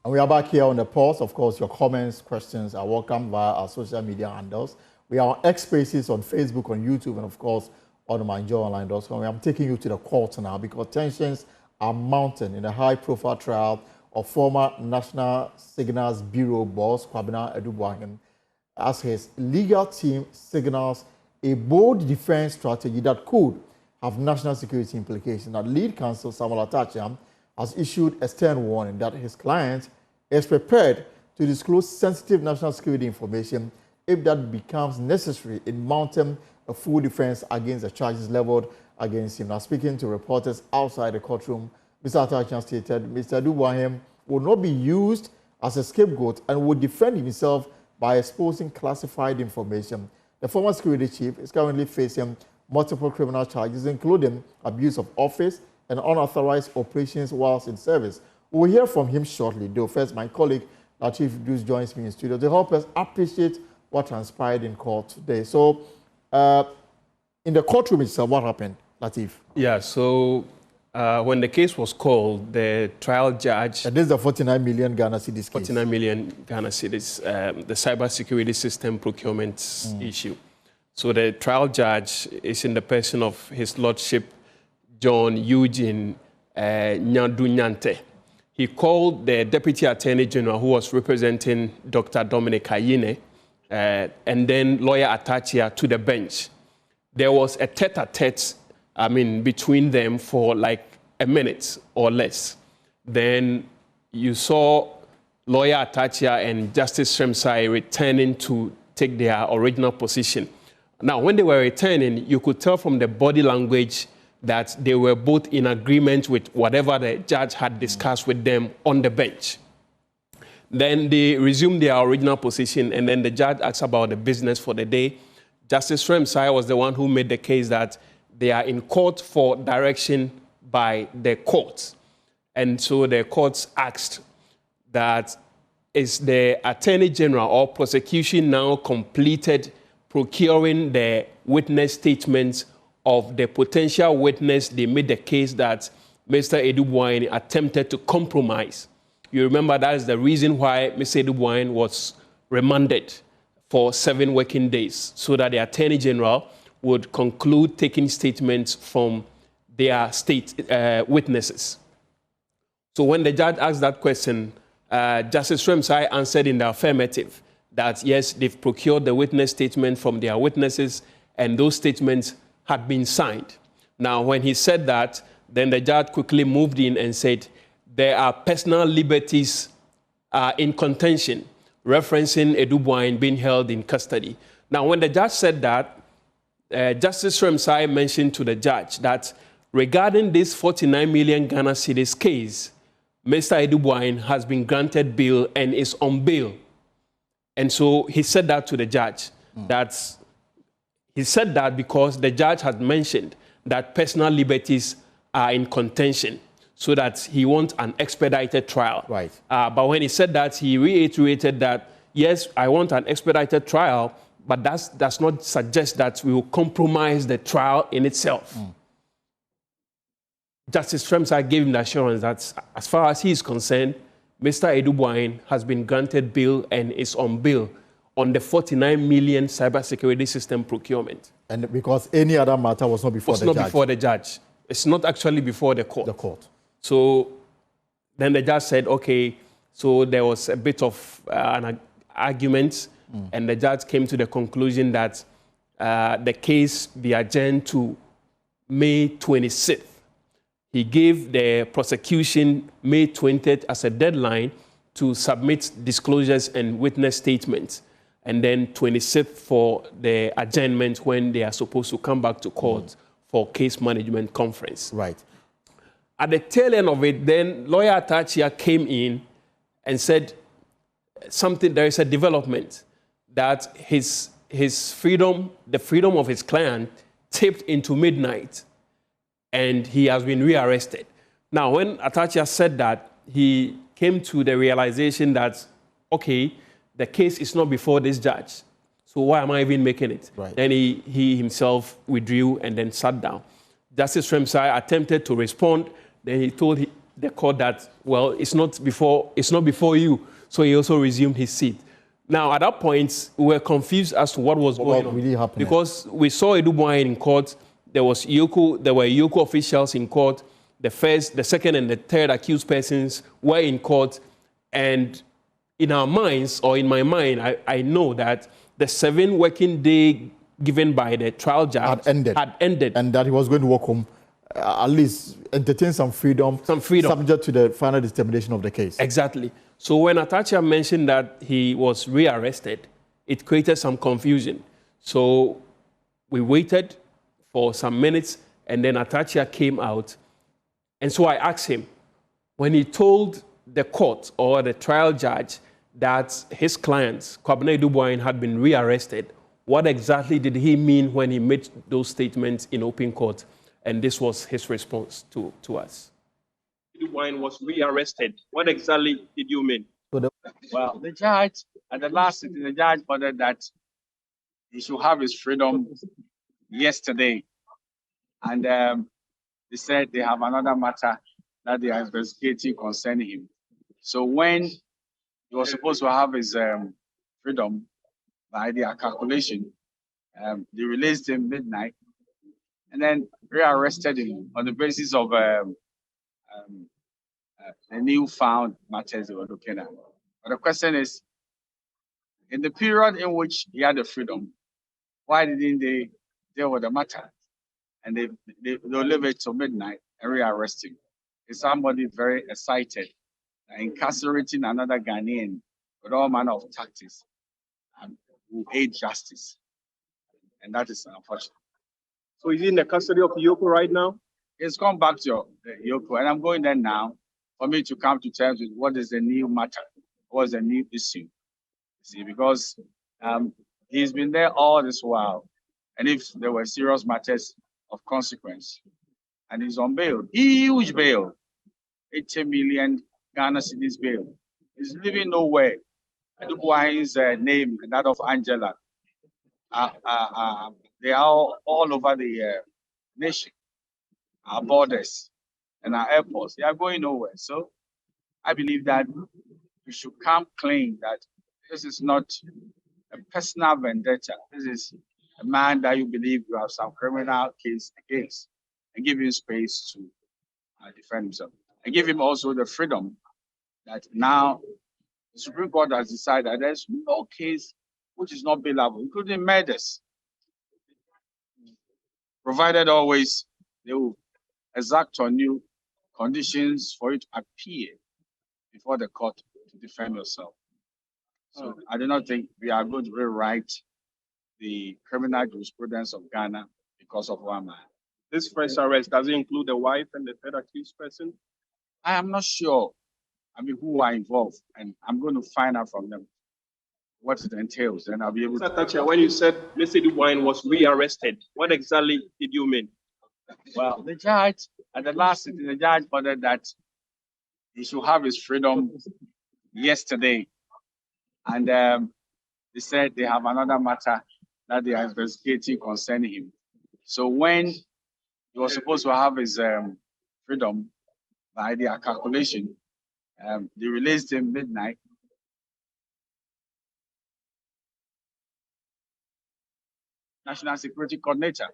And we are back here on the pulse. Of course, your comments, questions are welcome via our social media handles. We are on X Spaces on Facebook, on YouTube, and of course, on myjoyonline.com. I'm taking you to the court now because tensions are mounting in a high-profile trial of former National Signals Bureau boss Kwabena Edubuahin, as his legal team signals a bold defense strategy that could have national security implications. Now, lead counsel Samuel Atachia has issued a stern warning that his client is prepared to disclose sensitive national security information if that becomes necessary in mounting a full defense against the charges leveled against him. Now, speaking to reporters outside the courtroom, Mr. Atachia stated Mr. Edubuahin will not be used as a scapegoat and will defend himself by exposing classified information. The former security chief is currently facing multiple criminal charges, including abuse of office and unauthorized operations whilst in service. We'll hear from him shortly, though. First, my colleague, Latif Duz, joins me in studio to help us appreciate what transpired in court today. So, in the courtroom itself, what happened, Latif? Yeah, so when the case was called, the trial judge... And this is the 49 million Ghana cedis case. 49 million Ghana cedis, the cybersecurity system procurement issue. So the trial judge is in the person of His Lordship John Eugene Nyandu-Nyante. He called the Deputy Attorney General who was representing Dr. Dominic Ayine and then lawyer Atachia to the bench. There was a tete-a-tete, between them for like a minute or less. Then you saw lawyer Atachia and Justice Shremsai returning to take their original position. Now, when they were returning, you could tell from the body language that they were both in agreement with whatever the judge had discussed with them on the bench. Then they resumed their original position, and then the judge asked about the business for the day. Justice Shremsai was the one who made the case that they are in court for direction by the court. And so the courts asked that, is the Attorney General or prosecution now completed procuring the witness statements of the potential witness? They made the case that Mr. Edubuahin attempted to compromise. You remember that is the reason why Mr. Edubuahin was remanded for 7 working days, so that the Attorney General would conclude taking statements from their state witnesses. So when the judge asked that question, Justice Shremsai answered in the affirmative that yes, they've procured the witness statement from their witnesses and those statements had been signed. Now, when he said that, then the judge quickly moved in and said, there are personal liberties in contention, referencing Edubuahin being held in custody. Now, when the judge said that, Justice Shremsai mentioned to the judge that regarding this 49 million Ghana cedis case, Mr. Edubuahin has been granted bail and is on bail. And so he said that to the judge. He said that because the judge had mentioned that personal liberties are in contention, so that he wants an expedited trial. Right. But when he said that, he reiterated that, yes, I want an expedited trial, but that does not suggest that we will compromise the trial in itself. Justice Shremsai gave him the assurance that as far as he is concerned, Mr. Edubuahin has been granted bail and is on bail on the 49 million cybersecurity system procurement. And because any other matter was not before the judge? It's not before the judge. It's not actually before the court. The court. So then the judge said, okay, so there was a bit of an argument, and the judge came to the conclusion that the case be adjourned to May 26th. He gave the prosecution May 20th as a deadline to submit disclosures and witness statements, and then 26th for the adjournment when they are supposed to come back to court for case management conference. Right. At the tail end of it, then lawyer Atachia came in and said something, there is a development that his freedom, the freedom of his client, tipped into midnight, and he has been rearrested. Now, when Atachia said that, he came to the realization that, okay, the case is not before this judge, so why am I even making it? Right. Then he himself withdrew and then sat down. Justice Shremsai attempted to respond. Then he told the court that, well, it's not before you. So he also resumed his seat. Now, at that point, we were confused as to what was going on. Really happening? Because we saw Edouboin in court. There were Yoko officials in court. The first, the second, and the third accused persons were in court. And in our minds, or in my mind, I know that the 7 working day given by the trial judge had ended. And that he was going to walk home, at least entertain some freedom. Subject to the final determination of the case. Exactly. So when Atacha mentioned that he was rearrested, it created some confusion. So we waited for some minutes, and then Atacha came out. And so I asked him, when he told the court or the trial judge that his client, Kwabena Edouboin, had been rearrested, what exactly did he mean when he made those statements in open court? And this was his response to us. Edouboin was rearrested. What exactly did you mean? Well, the judge, at the last sitting, the judge ordered that he should have his freedom yesterday. And they said they have another matter that they are investigating concerning him. So when he was supposed to have his freedom, by their calculation, they released him midnight and then rearrested him on the basis of the newfound matters they were looking at. But the question is, in the period in which he had the freedom, why didn't they deal with the matter? And they'll leave it till midnight and rearrest him. Is somebody very excited, incarcerating another Ghanaian with all manner of tactics who aid justice. And that is unfortunate. So is he in the custody of Yoko right now? It's gone back to Yoko, and I'm going there now for me to come to terms with what is the new matter, what is the new issue. See, because he's been there all this while, and if there were serious matters of consequence, and he's on bail, huge bail, 80 million Ghana cedis bail. He's living nowhere. Edouboin's name and that of Angela, they are all over the nation, our borders and our airports. They are going nowhere. So I believe that we should come clean that this is not a personal vendetta. This is a man that you believe you have some criminal case against, and give him space to defend himself. And give him also the freedom that now the Supreme Court has decided that there's no case which is not bailable, including murders, provided always they will exact on you conditions for you to appear before the court to defend yourself. So I do not think we are going to rewrite the criminal jurisprudence of Ghana because of one man. This first arrest, does it include the wife and the third accused person? I am not sure, who are involved, and I'm going to find out from them what it entails, and I'll be able to. Tacha, when you said Mr. Edouboin was rearrested, what exactly did you mean? Well, the judge, at the last sitting, the judge ordered that he should have his freedom yesterday. And they said they have another matter that they are investigating concerning him. So when he was supposed to have his freedom, by their calculation, they released him midnight. National Security Coordinator,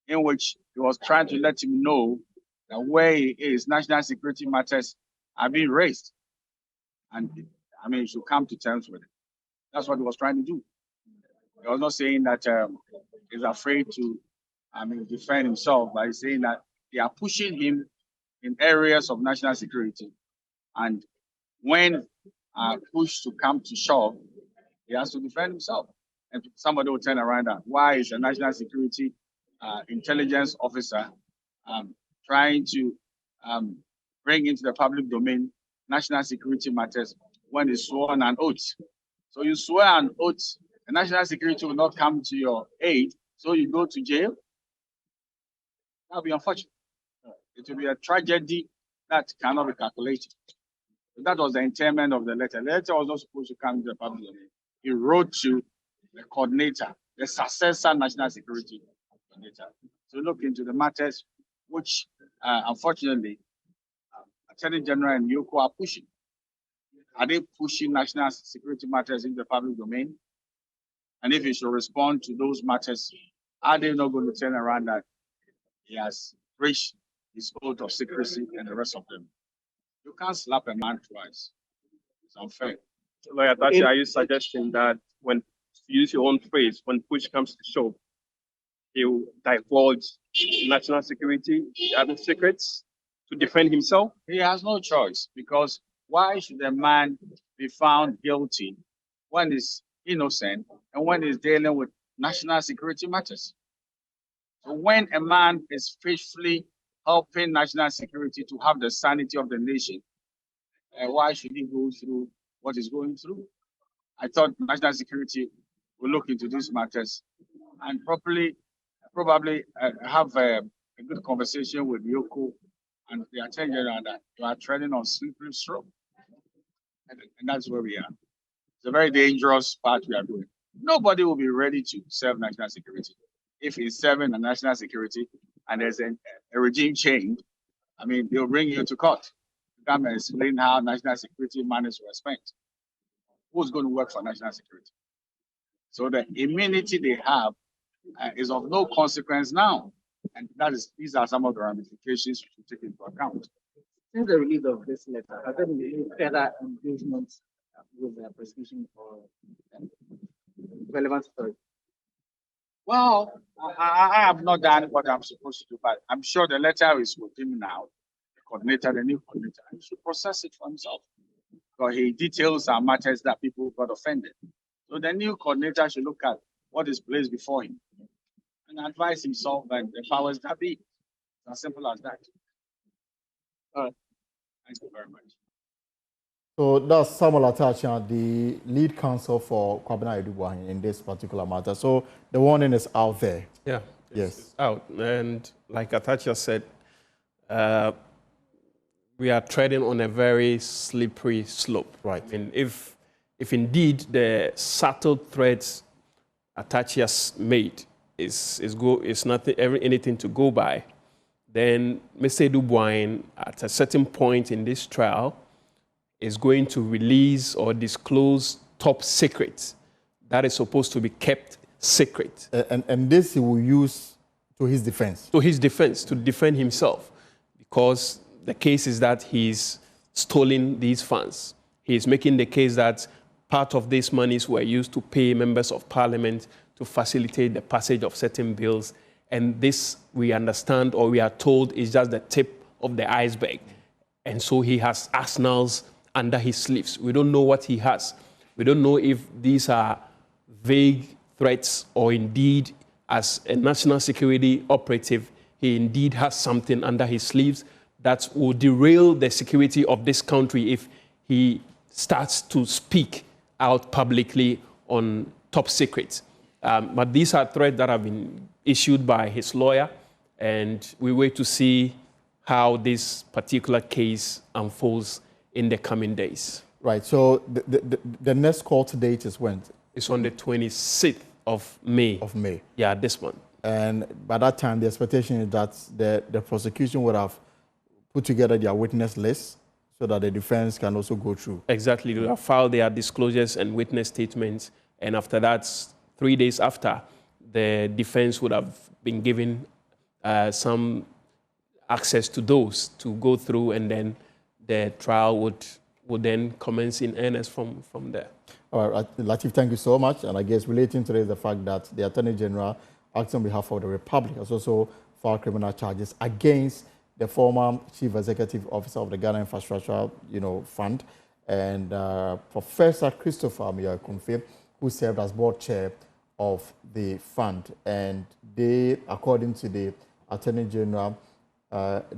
in which he was trying to let him know that where he is, national security matters are being raised. And he should come to terms with it. That's what he was trying to do. He was not saying that he's afraid to defend himself, but he's saying that they are pushing him in areas of national security. And when pushed to come to shove, he has to defend himself. And somebody will turn around and why is a national security intelligence officer trying to bring into the public domain national security matters when he's sworn an oath? So you swear an oath, the national security will not come to your aid, so you go to jail. That will be unfortunate. It will be a tragedy that cannot be calculated. So that was the intent of the letter. The letter was not supposed to come to the public domain. He wrote to the coordinator, the successor national security coordinator, to look into the matters which, unfortunately, Attorney General and Yoko are pushing. Are they pushing national security matters in the public domain? And if he should respond to those matters, are they not going to turn around that he has breached his oath of secrecy and the rest of them? You can't slap a man twice. It's unfair. Lawyer Tachi, are you suggesting that when, to use your own phrase, when push comes to shove, he will divulge national security secrets to defend himself? He has no choice, because why should a man be found guilty when he's innocent and when he's dealing with national security matters? So when a man is faithfully helping national security to have the sanity of the nation, why should he go through what he's going through? I thought national security will look into these matters and probably have a good conversation with Yoko and the Attorney General that you are treading on slippery slope. And that's where we are. It's a very dangerous part we are doing. Nobody will be ready to serve national security. If he's serving the national security and there's a regime change, I mean, they'll bring you to court to come and explain how national security monies were spent. Who's going to work for national security? So the immunity they have is of no consequence now. And these are some of the ramifications you should take into account. Since the release of this letter, has there been any further engagement with the prosecution or relevant authority? Well, I have not done what I'm supposed to do, but I'm sure the letter is with him now, the new coordinator, and he should process it for himself. Because he details some matters that people got offended. So the new coordinator should look at what is placed before him and advise himself and the powers that be. It's as simple as that. Thank you very much. So that's Samuel Atacha, the lead counsel for Kwabena Edubwa in this particular matter. So the warning is out there. Yeah. Yes. It's out. And like Atacha said, we are treading on a very slippery slope. Right. And if indeed the subtle threats Atacha has made is nothing, anything to go by, then Mr. Edubwa, at a certain point in this trial, is going to release or disclose top secrets that is supposed to be kept secret. And this he will use to his defense. To his defense, to defend himself, because the case is that he's stolen these funds. He's making the case that part of these monies were used to pay members of parliament to facilitate the passage of certain bills. And this, we understand or we are told, is just the tip of the iceberg. And so he has arsenals under his sleeves. We don't know what he has. We don't know if these are vague threats or indeed, as a national security operative, he indeed has something under his sleeves that will derail the security of this country if he starts to speak out publicly on top secrets. But these are threats that have been issued by his lawyer, and we wait to see how this particular case unfolds in the coming days. Right. So the next court date is when? It's on the 26th of May. Of May. Yeah, this one. And by that time, the expectation is that the prosecution would have put together their witness list so that the defense can also go through. Exactly. They have filed their disclosures and witness statements, and after that, 3 days after, the defense would have been given some access to those to go through, and then the trial would then commence in earnest from there. All right, Latif, thank you so much. And I guess relating to this, the fact that the Attorney General, acting on behalf of the Republic, has also filed criminal charges against the former Chief Executive Officer of the Ghana Infrastructure, Fund, and Professor Christopher Ameyakumfe, who served as board chair of the fund. And they, according to the Attorney General,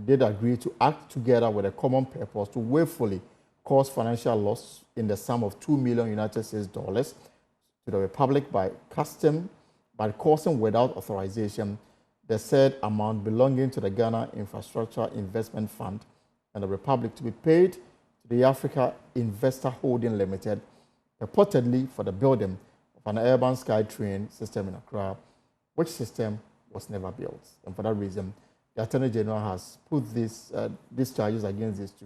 did agree to act together with a common purpose to willfully cause financial loss in the sum of $2 million United States to the Republic by causing without authorization the said amount belonging to the Ghana Infrastructure Investment Fund and the Republic to be paid to the Africa Investor Holding Limited, purportedly for the building of an urban SkyTrain system in Accra, which system was never built. And for that reason, the Attorney General has put these charges against these two,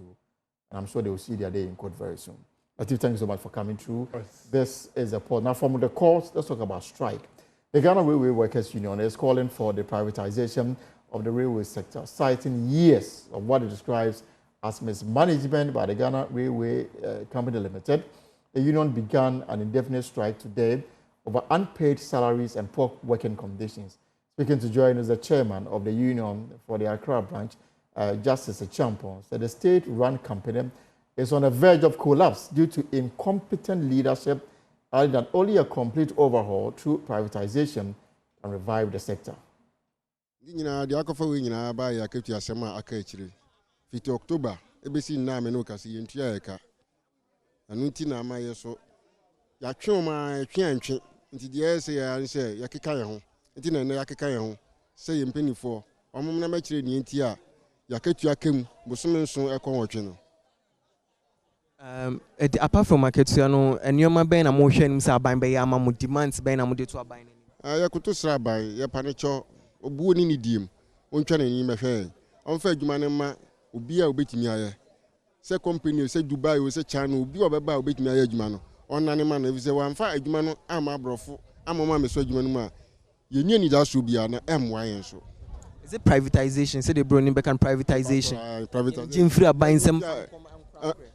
and I'm sure they will see their day in court very soon. Latif, thank you so much for coming through. This is a point. Now, from the courts, let's talk about strike. The Ghana Railway Workers Union is calling for the privatization of the railway sector, citing years of what it describes as mismanagement by the Ghana Railway Company Limited. The union began an indefinite strike today over unpaid salaries and poor working conditions. Speaking to join us, the chairman of the union for the Accra branch, Justice Champon, said the state-run company is on the verge of collapse due to incompetent leadership, adding that only a complete overhaul through privatization can revive the sector. October, ebesi na me no kasi yentua eka. Anu ti na amaye so. Ya twoma twantwe nti de ese ya nse ya keka ye ho. Nti na ya keka ye ho. Se ye mpanifo, omom na ma kire ni nti a ya ketua kem bosome nso ekon wotwe no. Apart from marketia no eniyoma ben na mo hwe nim se aban be ya ma mo demands ben na mo de to aban ni. Ya kuto sra aban ya panecho obuo ni diem. Ontwa na ni mehwe. Onfa adwuma ne ma obi a obetimi aye se company se Dubai o se China obi obeba obetimi aye adwuma no onane ma na se wanfa adwuma no ama abrofo amama meso adwuma no ma ye ni da so bia na emwa yen so. Is it privatization? Say the bro ni can privatization. Privatization. Jimfree aban sem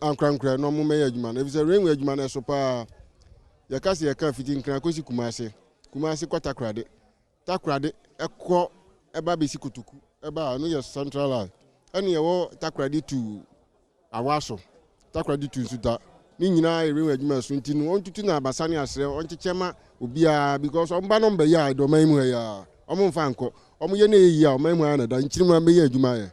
ankran no mo me adwuma no se rainwe adwuma na so pa ya kase ya kan fiti nkran kosi kumase kwata krade takrade ekọ eba besi kutuku eba no ye central line and you takradi to awaso takradi to suta ni nyina erewe adwuma so nti no ontutu na basane asre onchechema obia because omba no mbe ya do man mu ya omfa nko omoye na eyi a oman mu ana da nchirima mbe ya adwuma ya.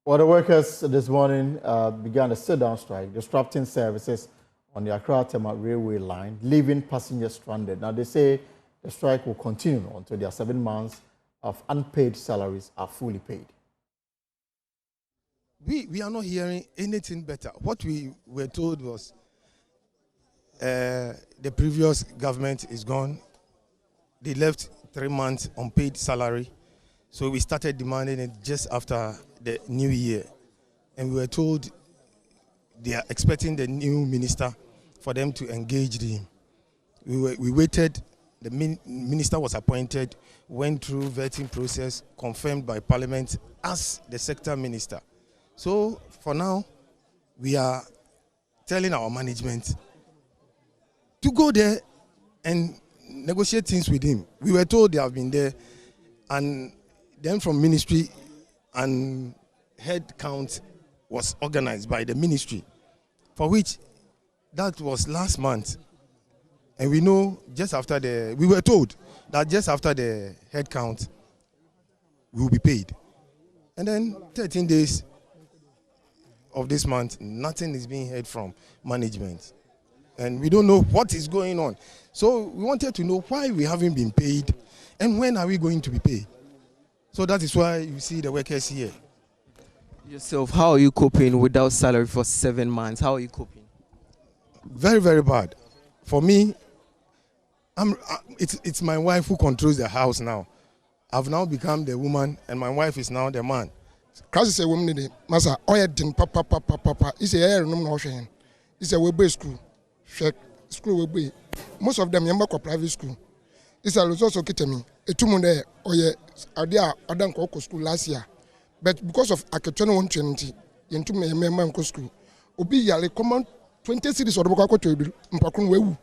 Well, the workers this morning began a sit-down strike, disrupting services on the Accra-Tema railway line, leaving passengers stranded. Now, they say the strike will continue until their 7 months of unpaid salaries are fully paid. We are not hearing anything better. What we were told was the previous government is gone. They left 3 months unpaid salary. So we started demanding it just after the new year. And we were told they are expecting the new minister for them to engage him. We waited. The minister was appointed, went through vetting process, confirmed by Parliament as the sector minister. So for now, we are telling our management to go there and negotiate things with him. We were told they have been there, and then from ministry and head count was organized by the ministry, for which that was last month. And we know we were told that just after the head count, we will be paid. And then 13 days of this month, nothing is being heard from management. And we don't know what is going on. So we wanted to know why we haven't been paid and when are we going to be paid. So that is why you see the workers here. Yourself, how are you coping without salary for 7 months? How are you coping? Very, very bad. For me, it's my wife who controls the house now. I've now become the woman, and my wife is now the man. Because a woman, Massa, papa. It's a air no notion. It's a web school. School will be. Most of them are private school. It's a resource of kitchen. A 2 months or yeah, I done school last year. But because of Akatona 120, into my member school, Obi Yale common 20 cities or Boko to Mpakun Wewu.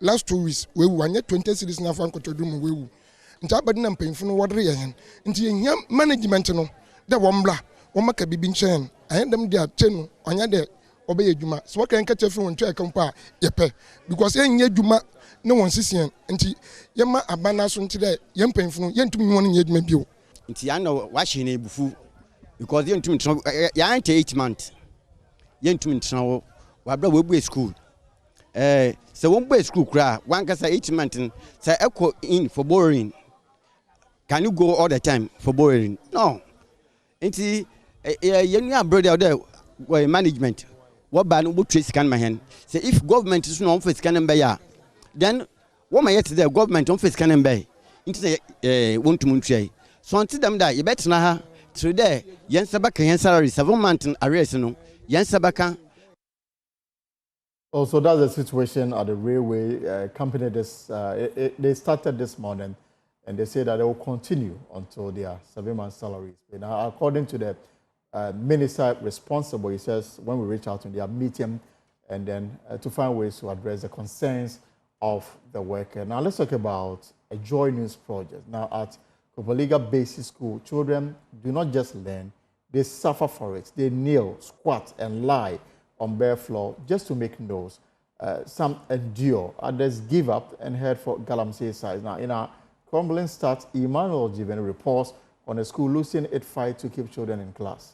Last 2 weeks, we were 20 cities now for to do Wewu. And Tabadin and painful water yan. Into young management, no, the Wambla, Wamaka Bibin Chen. I had them there 10 on Yade, obey Juma. So what can catch a phone to a compare, Yepe, because young Juma, no one sees him. And Yama Abanasun today, young painful, young to me 1 year maybe. It's Yano washing a buffoo because young to me, 8 months. Young to me, so we be school. So one boy school cry, one can say 8 months, say echo in for borrowing. Can you go all the time for borrowing? No. And see, young brother there, management, what ban would trace scan my hand. Say if government is not for scanning by ya, then what my yesterday government on for scanning by. Into the want to Montreal. So until them that you better na through there, Yen Sabaka, Yen salary, 7 months arrest, no, Yen Sabaka. Also, that's the situation at the railway company. They started this morning, and they say that they will continue until their 7 months salaries. Now, according to the minister responsible, he says when we reach out to their meeting, and then to find ways to address the concerns of the worker. Now, let's talk about a Joy News project. Now, at Kopaliga Basic School, children do not just learn, they suffer for it. They kneel, squat, and lie on bare floor just to make noise. Some endure, others give up and head for Galamsey side. Now, in our crumbling start, Emmanuel Given reports on a school losing its fight to keep children in class.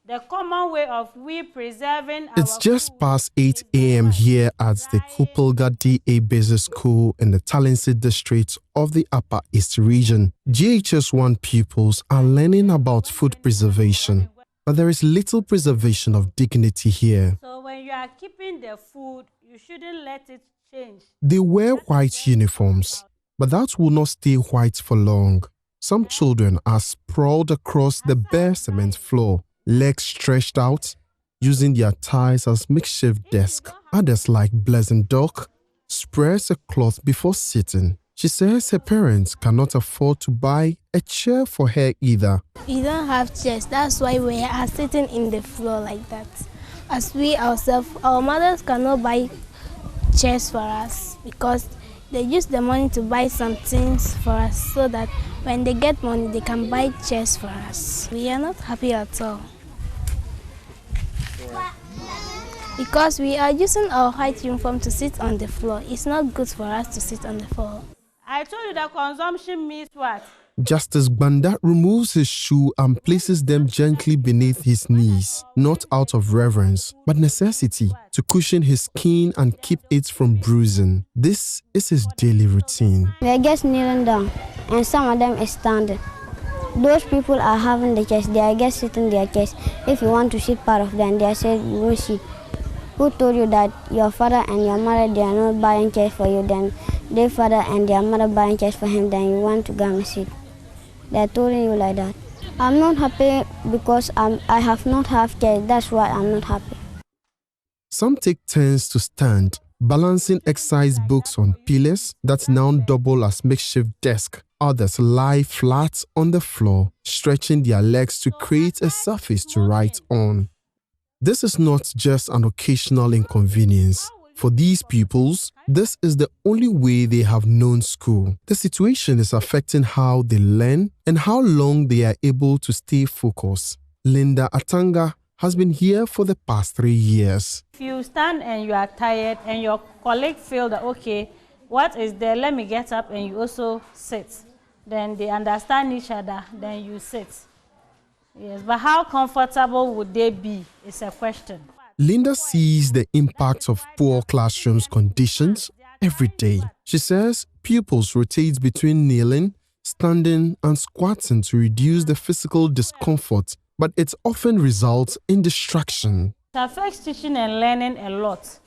The common way of preserving It's just past 8 a.m. here at the Kupulga DA Business School in the Talensi district of the Upper East region. GHS1 pupils are learning about food preservation, but there is little preservation of dignity here. So when you are keeping the food, you shouldn't let it change. They wear white uniforms, but that will not stay white for long. Some children are sprawled across the bare cement floor, legs stretched out, using their thighs as makeshift desk. Others, like Blessing Doc, spreads a cloth before sitting. She says her parents cannot afford to buy a chair for her either. We don't have chairs, that's why we are sitting in the floor like that. As we ourselves, our mothers cannot buy chairs for us because they use the money to buy some things for us so that when they get money, they can buy chairs for us. We are not happy at all. Because we are using our white uniform to sit on the floor. It's not good for us to sit on the floor. I told you that consumption means what? Justice Banda removes his shoe and places them gently beneath his knees, not out of reverence, but necessity, to cushion his skin and keep it from bruising. This is his daily routine. They're just kneeling down, and some of them is standing. Those people are having the chairs, they are just sitting their chairs. If you want to sit part of them, they are saying, you will sit. Who told you that your father and your mother, they are not buying chairs for you, then their father and their mother buying chairs for him, then you want to go and sit? They are telling you like that. I'm not happy because I have not have chairs, that's why I'm not happy. Some take turns to stand, balancing exercise books on pillars that now double as makeshift desk. Others lie flat on the floor, stretching their legs to create a surface to write on. This is not just an occasional inconvenience. For these pupils, this is the only way they have known school. The situation is affecting how they learn and how long they are able to stay focused. Linda Atanga has been here for the past 3 years. If you stand and you are tired and your colleague feel that, okay, what is there, let me get up, and you also sit. Then they understand each other, then you sit. Yes, but how comfortable would they be is a question. Linda sees the impact of poor classrooms conditions every day. She says pupils rotate between kneeling, standing, and squatting to reduce the physical discomfort, but it often results in distraction. It affects teaching and learning a lot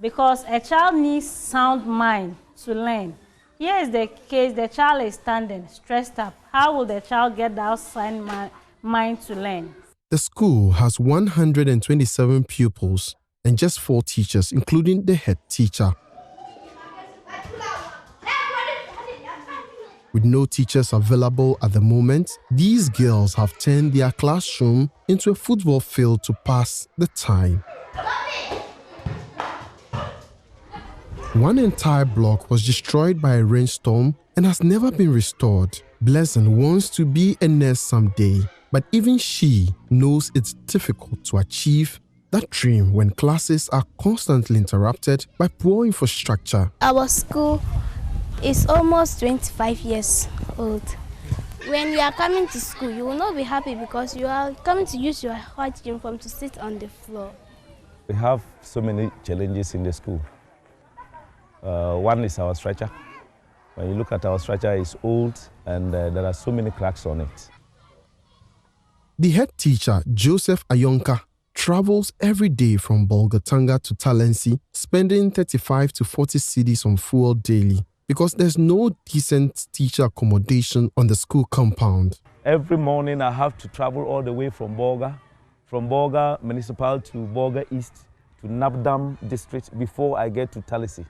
because a child needs sound mind to learn. Here is the case, the child is standing, stressed up. How will the child get that sound mind to learn? The school has 127 pupils and just 4 teachers, including the head teacher. With no teachers available at the moment, these girls have turned their classroom into a football field to pass the time. One entire block was destroyed by a rainstorm and has never been restored. Blessing wants to be a nurse someday, but even she knows it's difficult to achieve that dream when classes are constantly interrupted by poor infrastructure. Our school is almost 25 years old. When you are coming to school, you will not be happy because you are coming to use your white uniform to sit on the floor. We have so many challenges in the school. One is our stretcher. When you look at our structure, it's old and there are so many cracks on it. The head teacher, Joseph Ayonka, travels every day from Bolgatanga to Talensi, spending 35 to 40 cedis on fuel daily because there's no decent teacher accommodation on the school compound. Every morning I have to travel all the way from Bolga Municipal to Bolga East to Nabdam District before I get to Talisi.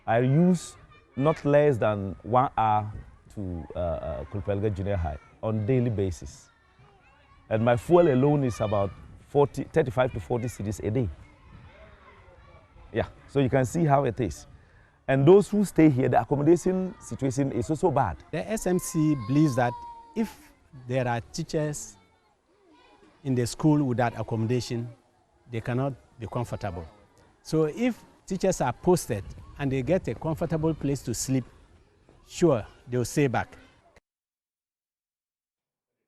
I use not less than 1 hour to Kulpelga Junior High on daily basis. And my fuel alone is about 35 to 40 cedis a day. Yeah, so you can see how it is. And those who stay here, the accommodation situation is also bad. The SMC believes that if there are teachers in the school without accommodation, they cannot be comfortable. So if teachers are posted and they get a comfortable place to sleep, sure, they'll stay back.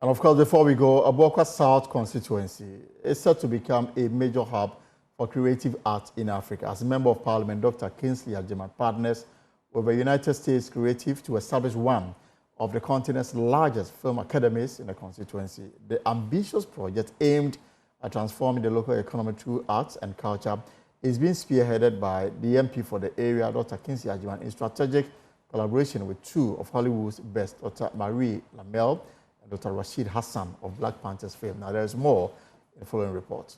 And of course, before we go, Abuakwa South constituency is set to become a major hub for creative art in Africa. As a Member of Parliament, Dr. Kingsley Agyeman partners with the United States Creative to establish one of the continent's largest film academies in the constituency. The ambitious project aimed at transforming the local economy through arts and culture is being spearheaded by the MP for the area, Dr. Kingsley Agyeman, in strategic collaboration with two of Hollywood's best, Dr. Marie Lamel and Dr. Rashid Hassan of Black Panthers fame. Now, there is more in the following report.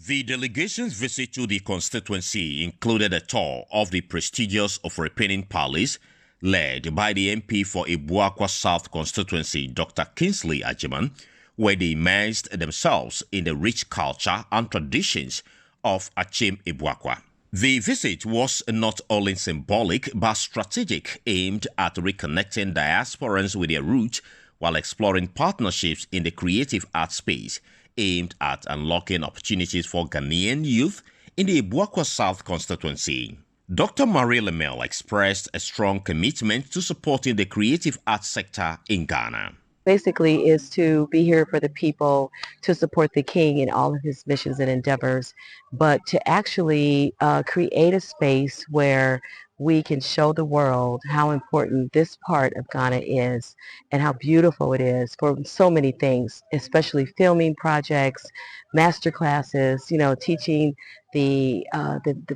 The delegation's visit to the constituency included a tour of the prestigious Ofrepening Palace, led by the MP for Abuakwa South constituency, Dr. Kingsley Agyeman, where they immersed themselves in the rich culture and traditions of Achim Abuakwa. The visit was not only symbolic but strategic, aimed at reconnecting diasporans with their roots while exploring partnerships in the creative art space, aimed at unlocking opportunities for Ghanaian youth in the Abuakwa South constituency. Dr. Marie Lamel expressed a strong commitment to supporting the creative arts sector in Ghana. Basically is to be here for the people, to support the king in all of his missions and endeavors, but to actually create a space where we can show the world how important this part of Ghana is and how beautiful it is for so many things, especially filming projects, master classes, teaching the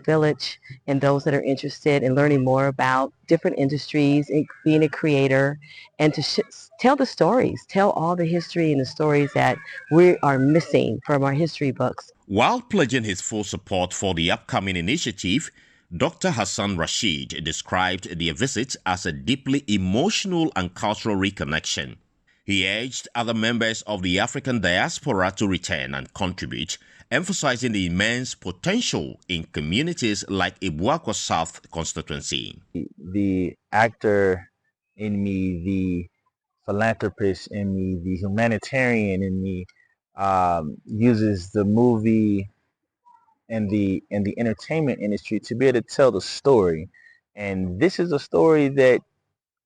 village and those that are interested in learning more about different industries and being a creator, and to tell the stories, tell all the history and the stories that we are missing from our history books. While pledging his full support for the upcoming initiative, Dr. Hassan Rashid described their visit as a deeply emotional and cultural reconnection. He urged other members of the African diaspora to return and contribute, emphasizing the immense potential in communities like Abuakwa South constituency. The actor in me, the philanthropist in me, the humanitarian in me uses the movie and the entertainment industry to be able to tell the story. And this is a story that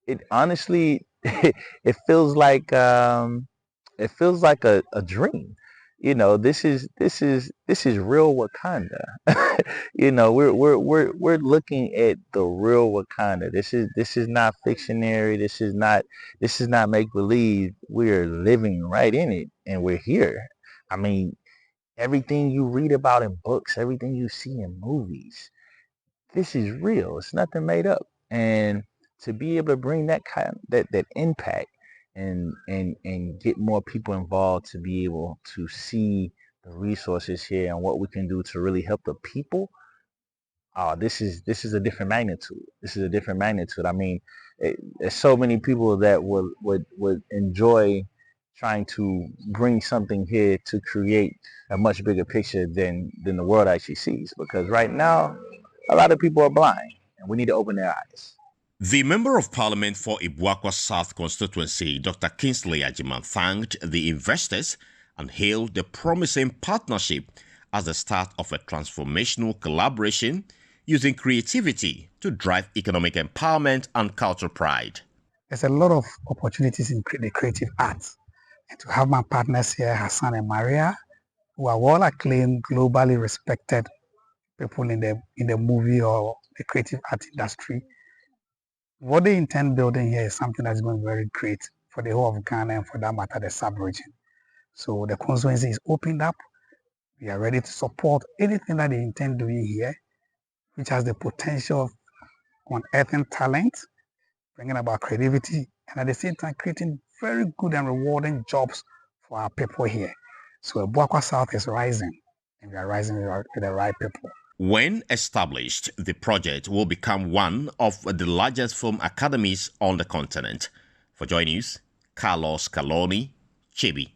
it honestly it feels like a dream. This is real Wakanda. We're looking at the real Wakanda. This is not fictionary. This is not make believe. We're living right in it, and we're here. I mean, everything you read about in books, everything you see in movies, this is real. It's nothing made up. And to be able to bring that impact and get more people involved, to be able to see the resources here and what we can do to really help the people, this is a different magnitude. This is a different magnitude. I mean, there's so many people that would enjoy trying to bring something here to create a much bigger picture than the world actually sees. Because right now, a lot of people are blind, and we need to open their eyes. The Member of Parliament for Abuakwa South constituency, Dr. Kingsley Agyeman, thanked the investors and hailed the promising partnership as the start of a transformational collaboration using creativity to drive economic empowerment and cultural pride. There's a lot of opportunities in the creative arts. And to have my partners here, Hassan and Maria, who are well acclaimed, globally respected people in the movie or the creative art industry, What they intend building here is something that's going to be very great for the whole of Ghana and for that matter, the sub-region. So the constituency is opened up. We are ready to support anything that they intend doing here, which has the potential of unearthing talent, bringing about creativity, and at the same time creating very good and rewarding jobs for our people here. So Buakwa South is rising, and we are rising with the right people. When established, the project will become one of the largest film academies on the continent. For Joy News, Carlos Caloni, Chibi.